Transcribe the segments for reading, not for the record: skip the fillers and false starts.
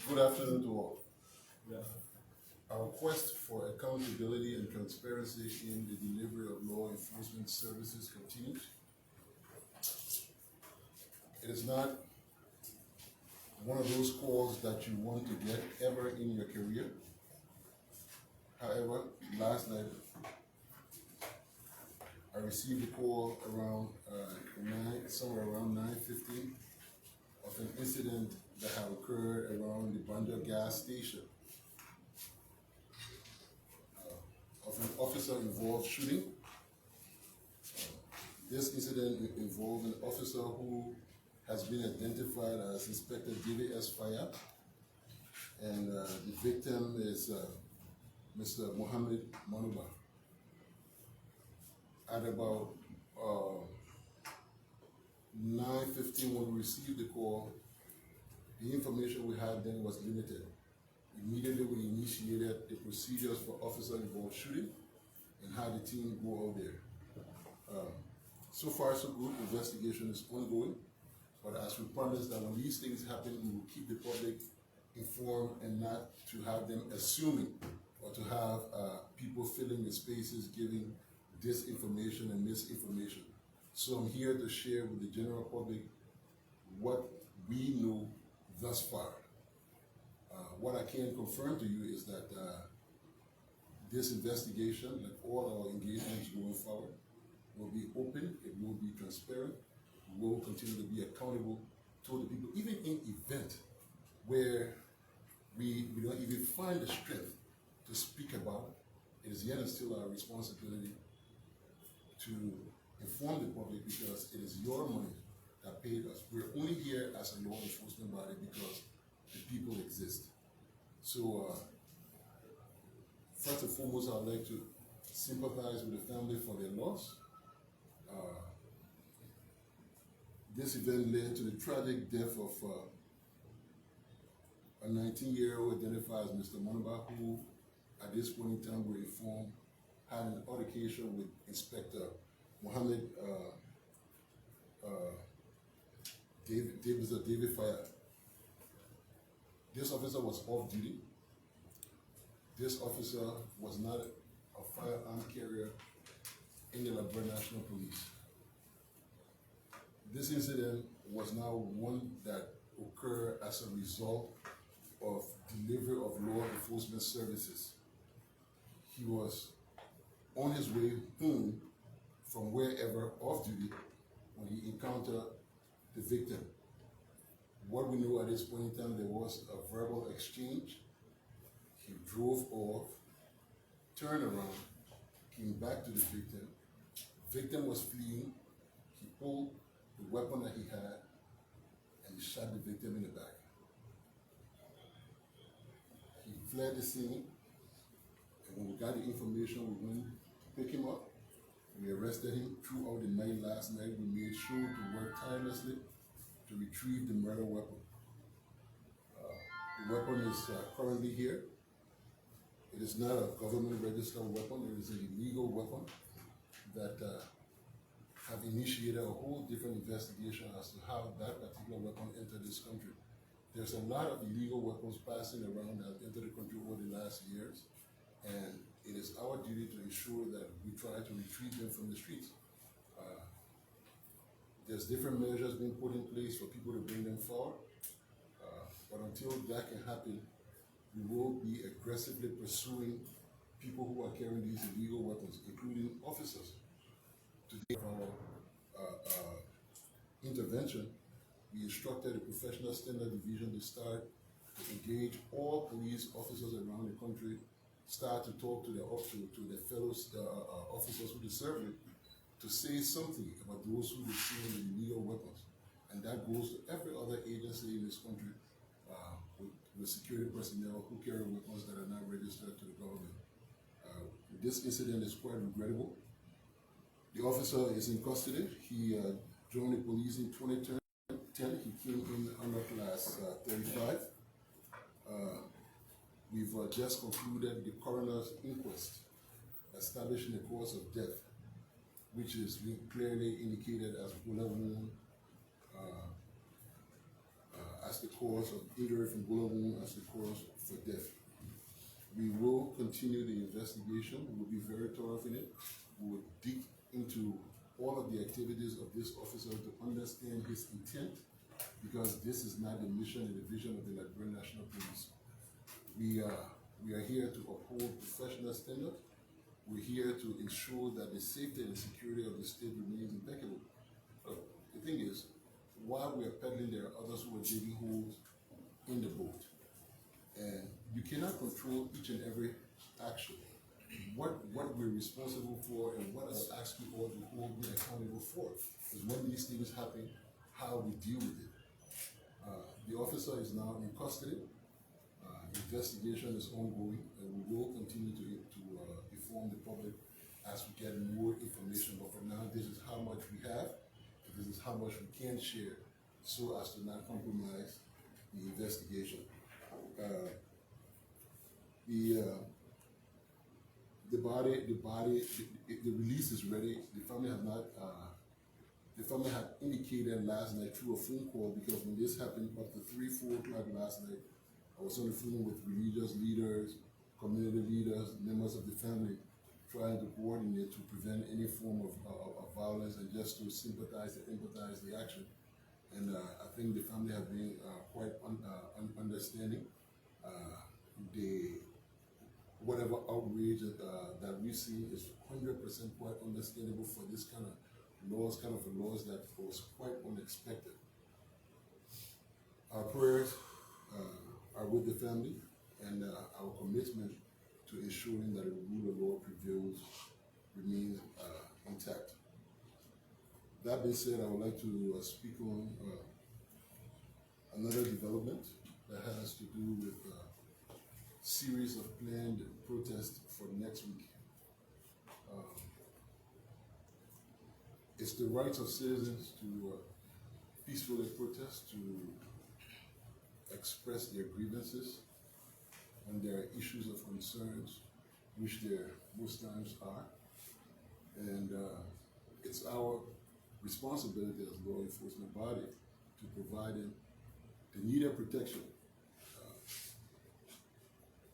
Good afternoon to all. Yeah. Our quest for accountability and transparency in the delivery of law enforcement services continues. It is not one of those calls that you want to get ever in your career. However, last night I received a call around somewhere around 9:15 of an incident that had occurred around the Banda gas station of an officer-involved shooting. This incident involved an officer who has been identified as Inspector David S. Fayad, and the victim is Mr. Mohammed Manuba. At about 9:15 when we received the call, the information we had then was limited. Immediately we initiated the procedures for officer-involved shooting and had the team go out there. So far so good, investigation is ongoing, but as we promised that when these things happen, we will keep the public informed and not to have them assuming or to have people filling the spaces giving disinformation and misinformation. So I'm here to share with the general public what we know thus far. What I can confirm to you is that this investigation, like all our engagements going forward, will be open, it will be transparent, we will continue to be accountable to the people, even in event where we don't even find the strength to speak about it. It is yet and still our responsibility to inform the public because it is your money that paid us. We're only here as a law enforcement body because the people exist. So first and foremost, I'd like to sympathize with the family for their loss. This event led to the tragic death of a 19-year-old identified as Mr. Manuba, who at this point in time we're informed had an altercation with Inspector Mohammed David Fayad. This officer was off duty. This officer was not a firearm carrier in the Liberia National Police. This incident was now one that occurred as a result of delivery of law enforcement services. He was on his way home from wherever off duty when he encountered the victim. What we know at this point in time, there was a verbal exchange. He drove off, turned around, came back to the victim. Victim was fleeing. He pulled the weapon that he had and he shot the victim in the back. He fled the scene, and when we got the information, we went to pick him up. We arrested him throughout the night last night. We made sure to work tirelessly to retrieve the murder weapon. The weapon is currently here. It is not a government registered weapon. It is an illegal weapon that have initiated a whole different investigation as to how that particular weapon entered this country. There's a lot of illegal weapons passing around that entered the country over the last years, and it is our duty to ensure that we try to retrieve them from the streets. There's different measures being put in place for people to bring them forward, but until that can happen, we will be aggressively pursuing people who are carrying these illegal weapons, including officers. Today, our intervention, we instructed the Professional Standard Division to start to engage all police officers around the country, start to talk to their fellow officers who deserve it, to say something about those who receive the illegal weapons. And that goes to every other agency in this country with security personnel who carry weapons that are not registered to the government. This incident is quite regrettable. The officer is in custody. He joined the police in 2010. He came in under class 35. We've just concluded the coroner's inquest establishing the cause of death, which is being clearly indicated as bullet wound as the cause of injury from bullet wound as the cause for death. We will continue the investigation. We will be very thorough in it. We will dig into all of the activities of this officer to understand his intent, because this is not the mission and the vision of the Liberia National Police. We are here to uphold professional standards. We're here to ensure that the safety and security of the state remains impeccable. The thing is, while we are peddling, there are others who are digging holes in the boat. And you cannot control each and every action. What we're responsible for and what I'll ask you all to hold me accountable for is when these things happen, how we deal with it. The officer is now in custody. Investigation is ongoing, and we will continue to inform the public as we get more information. But for now, this is how much we have, and this is how much we can share, so as to not compromise the investigation. The release is ready. The family have not. The family had indicated last night through a phone call, because when this happened up to 3-4 o'clock last night, I was on the phone with religious leaders, community leaders, members of the family, trying to coordinate to prevent any form of violence and just to sympathize and empathize the action. And I think the family have been quite understanding. Whatever outrage that we see is 100% quite understandable for this kind of laws that was quite unexpected. Our prayers are with the family, and our commitment to ensuring that the rule of law prevails remains intact. That being said, I would like to speak on another development that has to do with a series of planned protests for next week. It's the rights of citizens to peacefully protest, to express their grievances and their issues of concerns, which there most times are. And it's our responsibility as law enforcement body to provide them the needed protection.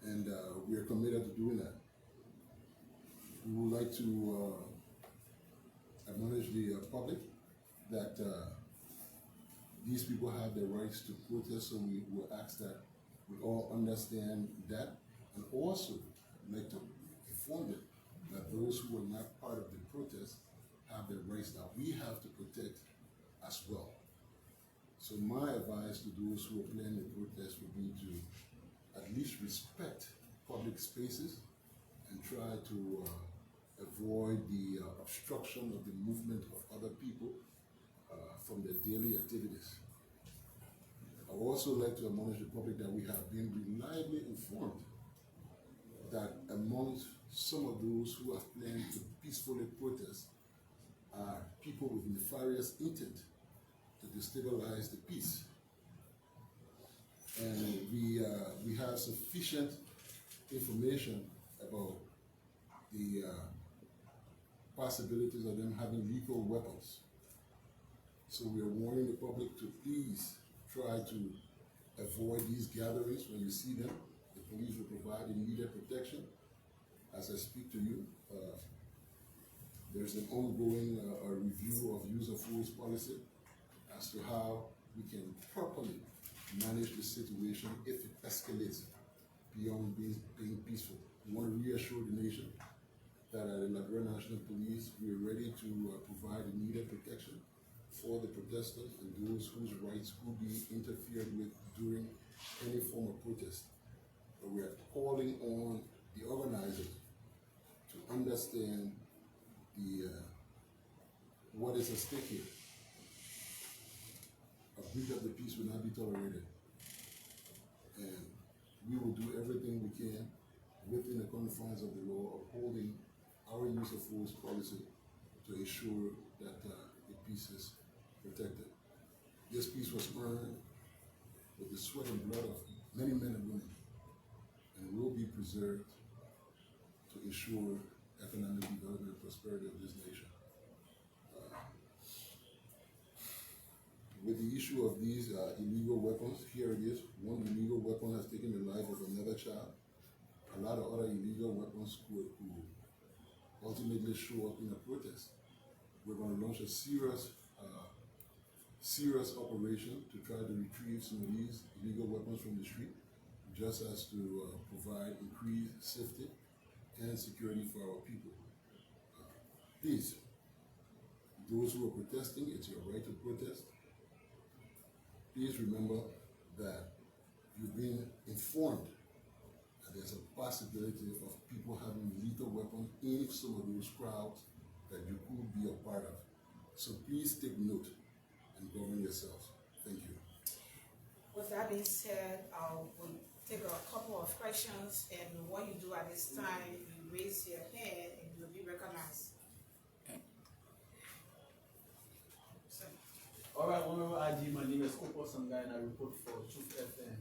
And we are committed to doing that. We would like to acknowledge the public that these people have the rights to protest, so we will ask that we all understand that, and also like to inform them that those who are not part of the protest have the rights that we have to protect as well. So my advice to those who are planning the protest would be to at least respect public spaces and try to avoid the obstruction of the movement of other people from their daily activities. I would also like to admonish the public that we have been reliably informed that amongst some of those who have planned to peacefully protest are people with nefarious intent to destabilize the peace. And we have sufficient information about the possibilities of them having lethal weapons. So we are warning the public to please try to avoid these gatherings. When you see them, the police will provide the needed protection. As I speak to you, there's an ongoing review of use of force policy as to how we can properly manage the situation if it escalates beyond being peaceful. We want to reassure the nation that at the Liberia National Police, we are ready to provide the needed protection for the protesters and those whose rights could be interfered with during any form of protest. But we are calling on the organizers to understand the what is at stake here. A breach of the peace will not be tolerated. And we will do everything we can within the confines of the law, upholding our use of force policy to ensure that the peace is protected. This peace was earned with the sweat and blood of many men and women, and will be preserved to ensure economic development and prosperity of this nation. with the issue of these illegal weapons, here it is. One illegal weapon has taken the life of another child. A lot of other illegal weapons could ultimately show up in a protest. We're going to launch a serious operation to try to retrieve some of these illegal weapons from the street, just as to provide increased safety and security for our people. Please, those who are protesting, it's your right to protest. Please remember that you've been informed that there's a possibility of people having lethal weapons in some of those crowds that you could be a part of. So please take note and govern yourselves. Thank you. With that being said, we'll take a couple of questions, and what you do at this time, you raise your hand and you'll be recognized. All right, Honorable IG, my name is Kopo Sangai and I report for Truth FM.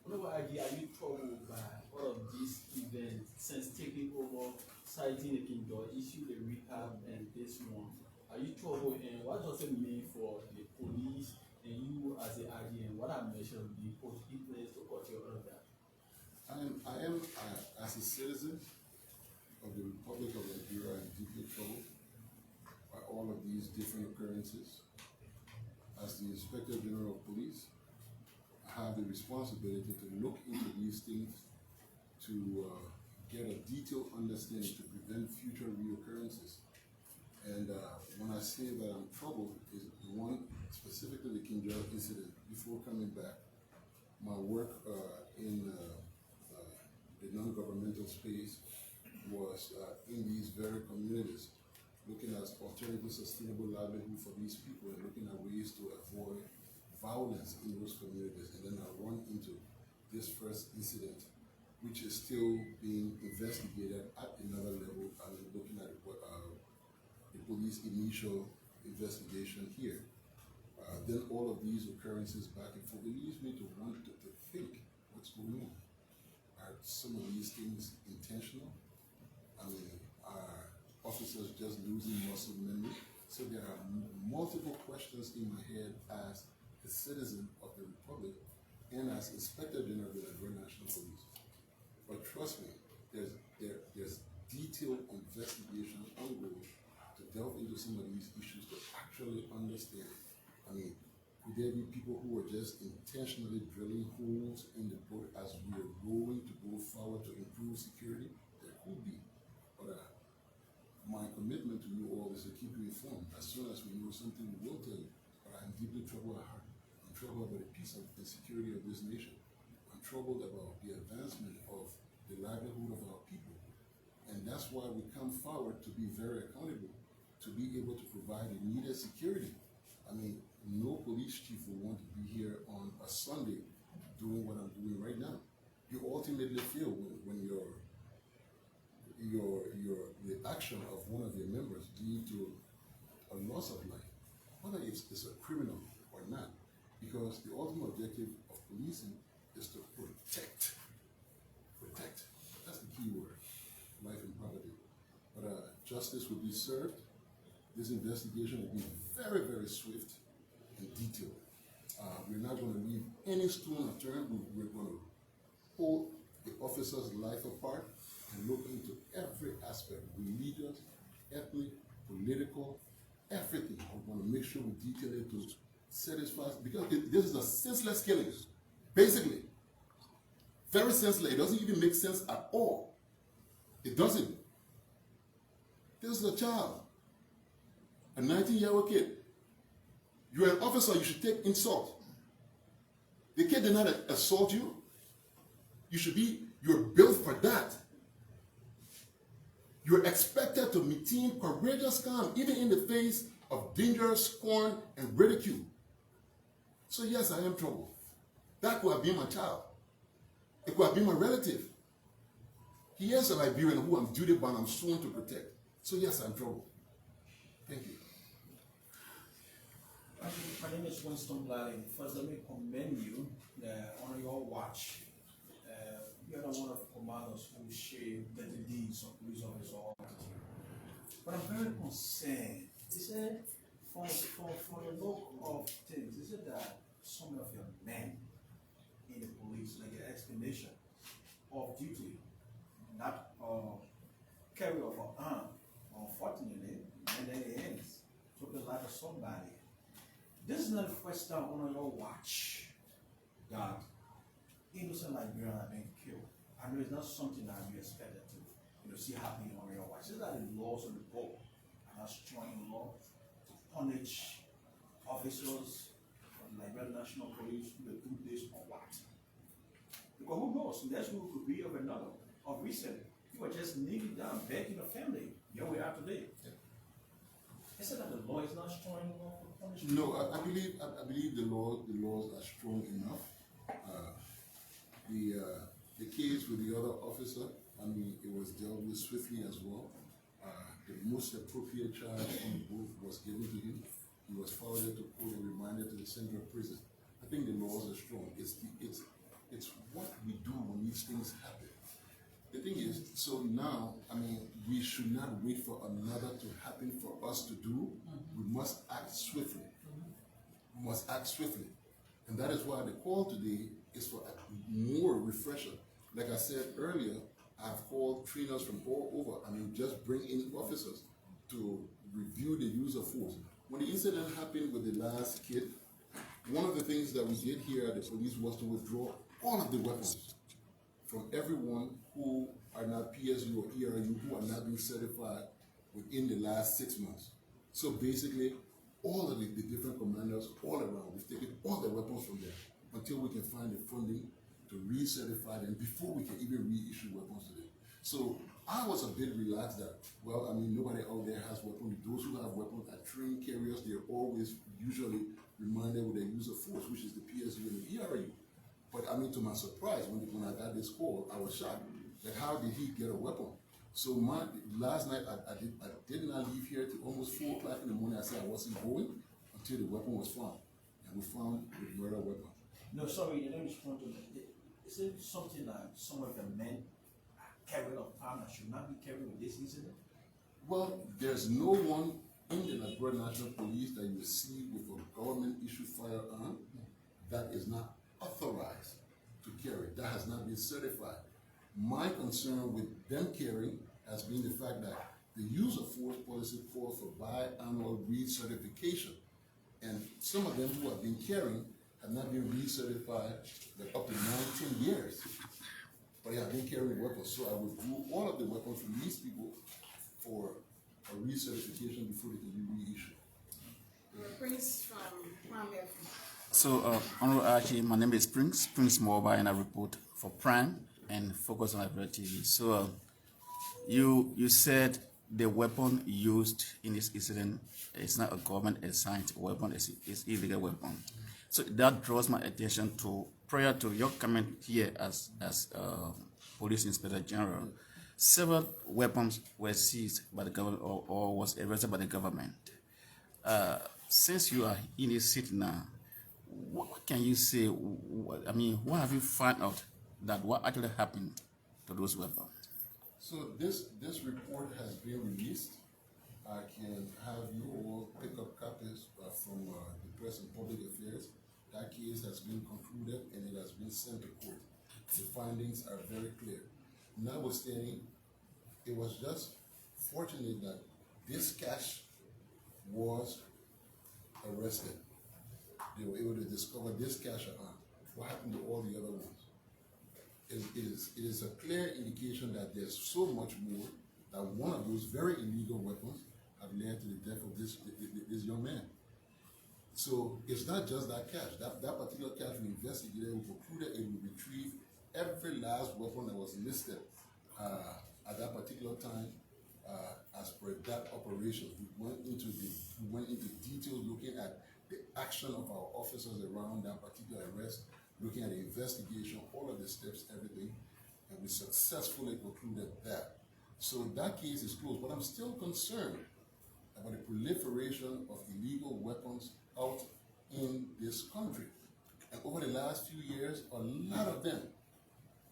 Honorable IG, are you troubled by all of these events since taking over, citing the King George issue, the rehab, and this one? Are you troubled, and what does it mean for the police and you as the IG, and what are measures being put in place to curtail all of that? I am as a citizen of the Republic of Liberia, I'm deeply troubled by all of these different occurrences. As the Inspector General of Police, I have the responsibility to look into these things to get a detailed understanding to prevent future reoccurrences. And when I say that I'm troubled, is the one specifically the King George incident. Before coming back, my work in the non-governmental space was in these very communities, looking at alternative sustainable livelihood for these people and looking at ways to avoid violence in those communities. And then I run into this first incident, which is still being investigated at another level. I'm looking at what, the police initial investigation here. Then all of these occurrences back and forth, it leads me to want to think what's going on. Are some of these things intentional? I mean, are officers just losing muscle memory? So there are multiple questions in my head as a citizen of the Republic and as Inspector General of the Liberia National Police. But trust me, there's detailed investigation ongoing to delve into some of these issues to actually understand. I mean, could there be people who are just intentionally drilling holes in the boat as we are going to go forward to improve security? There could be. But my commitment to you all is to keep you informed. As soon as we know something, we will tell you. But I'm deeply troubled at heart. I'm troubled about the peace and security of this nation. I'm troubled about the advancement of the livelihood of our people. And that's why we come forward to be very accountable, to be able to provide the needed security. I mean, no police chief will want to be here on a Sunday doing what I'm doing right now. You ultimately feel when the action of one of your members lead to a loss of life, whether it's a criminal or not, because the ultimate objective of policing is to protect. Protect. That's the key word, life and property. But justice will be served. This investigation will be very, very swift and detailed. We're not going to leave any stone unturned. We're going to pull the officer's life apart and look into every aspect, religious, ethnic, political, everything. We're going to make sure we detail it to satisfy, because this is a senseless killing, basically. Very senseless. It doesn't even make sense at all. It doesn't. This is a child, a 19-year-old kid. You're an officer, you should take insult. The kid did not assault you. You're built for that. You're expected to maintain courageous calm, even in the face of danger, scorn, and ridicule. So yes, I am troubled. That could have been my child. It could have been my relative. He is a Liberian who I'm duty-bound, I'm sworn to protect. So yes, I'm troubled. Thank you. My name is Winston Blading. First, let me commend you on your watch. You are one of the commanders who share the deeds of police officers all the time. But I'm very concerned. He said For the look of things, is it that some of your men in the police, like an explanation of duty, not carry of an arm, unfortunately, and then it ends, took the life of somebody. This is not the first time on your watch that innocent Liberians have been killed. I know it's not something that you expected to, see happening on your watch. It's that the laws on the book are not strong enough to punish officers of the Liberia National Police who will do this or what. Because who knows? Next group could be of another. Of recent, you were just kneeling down, begging the family. Here we are today. Yeah. Is it that the law is not strong enough for punishment? No, I believe the laws are strong enough. The case with the other officer, I mean, it was dealt with swiftly as well. The most appropriate charge on both was given to him. He was forwarded to court and remanded to the central prison. I think the laws are strong. It's what we do when these things happen. The thing is, so now, I mean, we should not wait for another to happen for us to do. We must act swiftly. We must act swiftly. And that is why the call today is for more refresher. Like I said earlier, I've called trainers from all over. I mean, just bring in officers to review the use of force. When the incident happened with the last kid, one of the things that we did here at the police was to withdraw all of the weapons from everyone who are not PSU or ERU, who are not being certified within the last 6 months. So basically, all of the different commanders all around, we've taken all the weapons from there until we can find the funding to recertify them before we can even reissue weapons to them. So I was a bit relaxed that, well, I mean, nobody out there has weapons. Those who have weapons are trained carriers. They're always usually reminded with their use of force, which is the PSU and the ERU. But I mean, to my surprise, when I got this call, I was shocked. Like, how did he get a weapon? So last night, I did not leave here till almost 4 o'clock in the morning. I said I wasn't going until the weapon was found. And we found the murder weapon. No, sorry, you don't respond to me. Is it something that some of the men carried of arm that should not be carried with this incident? Well, there's no one in the Liberia National Police that you see with a government-issued firearm that is not authorized to carry, that has not been certified. My concern with them carrying has been the fact that the use of force policy calls for biannual recertification. And some of them who have been carrying have not been recertified like up to 19 years. But they have been carrying weapons. So I withdrew all of the weapons from these people for a recertification before they can be reissued. Prince from Prime. So, Honorable Archie, my name is Prince Mobile, and I report for Prime and Focus on Liberia TV. So, you said the weapon used in this incident is not a government-assigned weapon; it's illegal weapon. So that draws my attention to, prior to your comment here as Police Inspector General, several weapons were seized by the government or was arrested by the government. Since you are in this seat now, what can you say? I mean, what have you found out that what actually happened to those weapons? So this report has been released. I can have you all pick up copies from the Press and Public Affairs. That case has been concluded and it has been sent to court. The findings are very clear. Notwithstanding, it was just fortunate that this cache was arrested. They were able to discover this cache arm. What happened to all the other ones? It is a clear indication that there's so much more that one of those very illegal weapons have led to the death of this young man. So it's not just that cache. That particular cache we investigated, we concluded it would retrieve every last weapon that was listed at that particular time as per that operation. We went into details looking at the action of our officers around that particular arrest, looking at the investigation, all of the steps, everything, and we successfully concluded that. So that case is closed, but I'm still concerned about the proliferation of illegal weapons out in this country. And over the last few years, a lot of them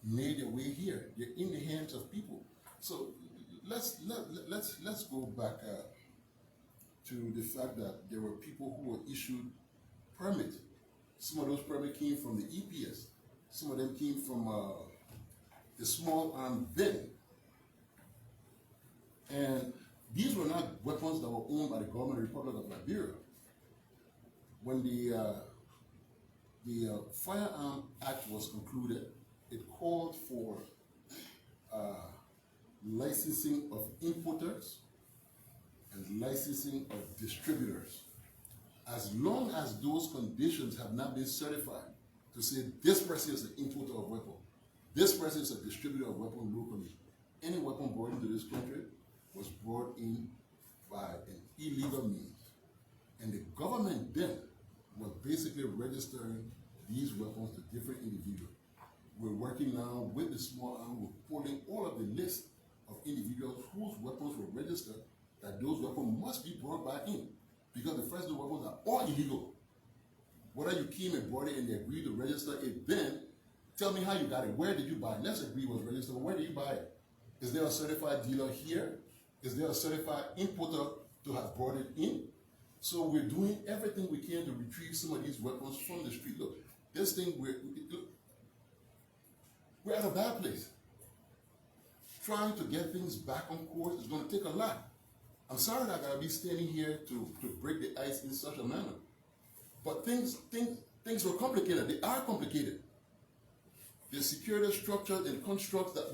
made their way here. They're in the hands of people. So let's go back to the fact that there were people who were issued permits. Some of those permits came from the EPS. Some of them came from the small arm bin. And these were not weapons that were owned by the government of the Republic of Liberia. When the Firearm Act was concluded, it called for licensing of importers and licensing of distributors. As long as those conditions have not been certified to say this person is an importer of weapon, this person is a distributor of weapon locally, any weapon brought into this country was brought in by an illegal means. And the government then was basically registering these weapons to different individuals. We're working now with the small arm, we're pulling all of the list of individuals whose weapons were registered, that those weapons must be brought back in. Because the first two weapons are all illegal. Whether you came and brought it and they agreed to register it, then tell me how you got it. Where did you buy it? Let's agree it was registered. Where did you buy it? Is there a certified dealer here? Is there a certified importer to have brought it in? So we're doing everything we can to retrieve some of these weapons from the street. Look, this thing, we're at a bad place. Trying to get things back on course is going to take a lot. I'm sorry that I gotta be standing here to break the ice in such a manner. But things were complicated. They are complicated. The security structures and constructs that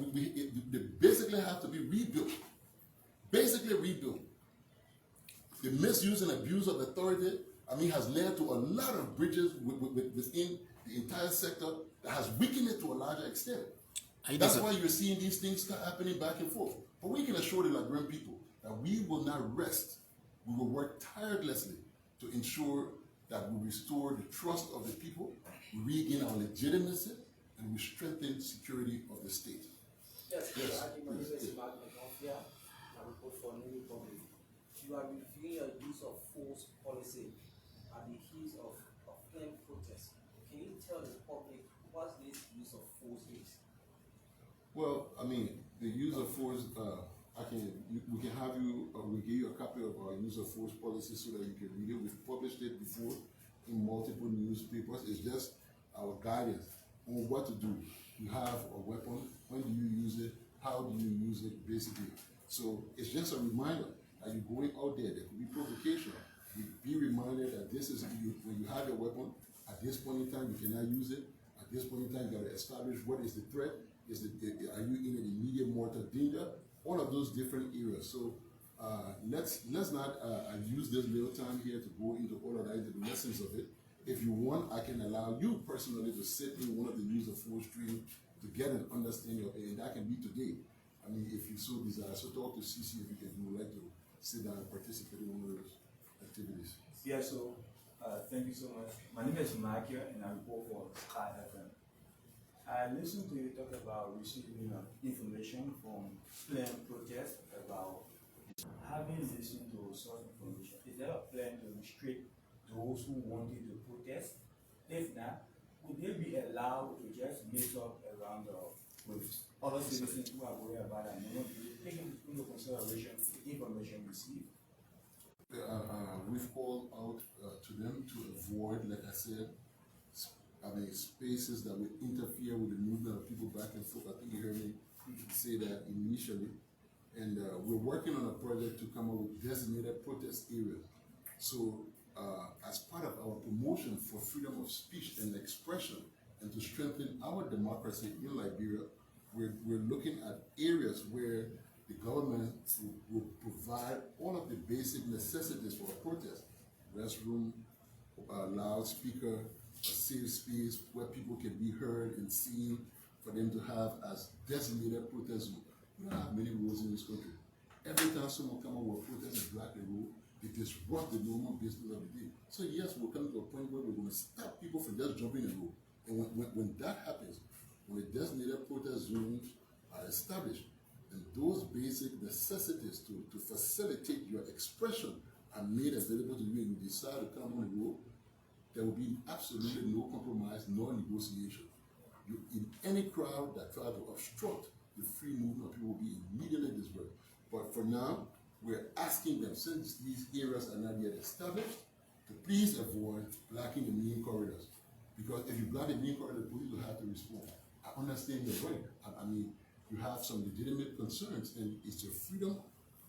they basically have to be rebuilt. Basically rebuilt. The misuse and abuse of authority, has led to a lot of breaches within the entire sector that has weakened it to a larger extent. That's why you're seeing these things happening back and forth. But we can assure the Liberian people that we will not rest. We will work tirelessly to ensure that we restore the trust of the people, we regain our legitimacy, and we strengthen security of the state. Yes, Yes, my name please, is yes. Mafia. I report for New Republic. You are reviewing your use of force policy at the heels of planned protests. Can you tell the public what this use of force is? Well, the use of force, we can have you, we'll give you a copy of our use of force policy so that you can read it. We've published it before in multiple newspapers. It's just our guidance on what to do. You have a weapon, when do you use it, how do you use it, basically. So it's just a reminder that you're going out there could be provocation. You be reminded that this is, when you have your weapon, at this point in time, you cannot use it. At this point in time, you got to establish what is the threat. Are you in an immediate mortal danger? All of those different areas. So let's not use this little time here to go into all of that, into the lessons of it. If you want, I can allow you personally to sit in one of the use of force training to get an understanding of it, and that can be today. If you so desire. So talk to CC if you would like to sit down and participate in one of those activities. Yeah, so thank you so much. My name is Michael and I report for Sky FM. I listened to you talk about receiving information from planned protests about having listened to such information. Is there a plan to restrict those who wanted to protest? If not, would they be allowed to just mix up around with other citizens who are worried about and they won't be taking into consideration the information received? We've called out to them to avoid, like I said, spaces that would interfere with the movement of people back and forth. I think you heard me say that initially. And we're working on a project to come up with designated protest areas. So as part of our promotion for freedom of speech and expression and to strengthen our democracy in Liberia, we're looking at areas where the government will provide all of the basic necessities for a protest. Restroom, loudspeaker, a safe space where people can be heard and seen, for them to have as designated protest zone. We don't have many roads in this country. Every time someone comes up with a protest and block the road, it disrupts the normal business of the day. So yes, we're coming to a point where we're going to stop people from just jumping in the road. And when that happens, when the designated protest zones are established, and those basic necessities to facilitate your expression are made available to you and you decide to come on the road, there will be absolutely no compromise, no negotiation. In any crowd that tries to obstruct the free movement of people will be immediately dispersed. But for now, we're asking them, since these areas are not yet established, to please avoid blocking the main corridors. Because if you block the main corridor, the police will have to respond. I understand your right. I mean, you have some legitimate concerns, and it's your freedom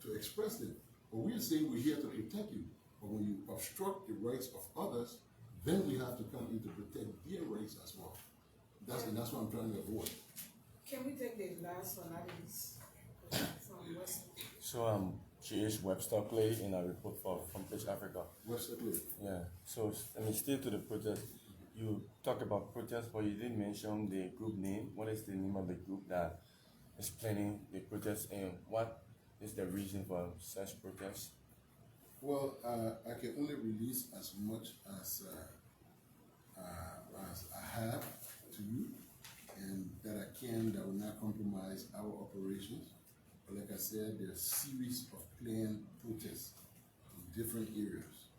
to express them. But we're saying we're here to protect you. But when you obstruct the rights of others, then we have to come in to protect their rights as well. That's what I'm trying to avoid. Can we take the last one, that is from West? So she is Webster Clay in a report from Pitch Africa. Webster Clay. Yeah. So I mean, still to the protest. You talk about protest, but you didn't mention the group name. What is the name of the group that is planning the protest, and what is the reason for such protest? Well, I can only release as much as I have to you, and that I can, that will not compromise our operations. But like I said, there are a series of planned protests in different areas.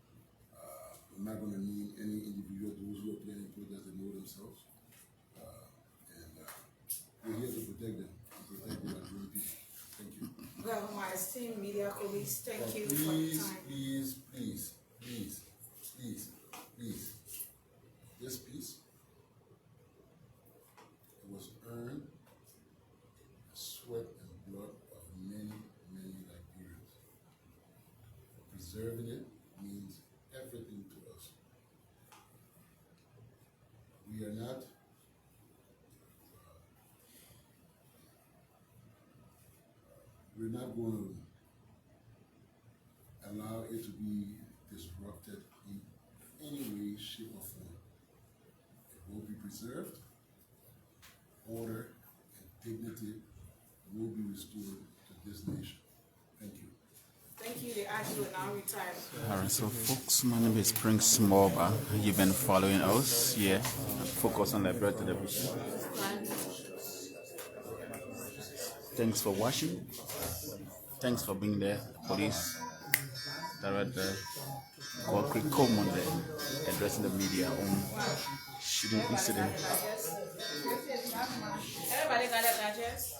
I'm not going to name any individual. Those who are planning protests, they know themselves. We're here to protect them, as young people. Thank you. Well, my esteemed media colleagues, thank you for the Please, time. please. This peace, it was earned sweat and blood of many, many Liberians. Preserving it means everything to us. We are not going to allow it to be disrupted in any way, shape, or form. It will be preserved. Order and dignity will be restored to this nation. Thank you. Thank you. The act will now retire. Alright, so folks, my name is Prince Morba. You've been following us here. Focus on Liberia Television. Thanks for watching. Thanks for being there. Police Director Concrete Coleman there, addressing the media on shooting incident. Everybody got a digest?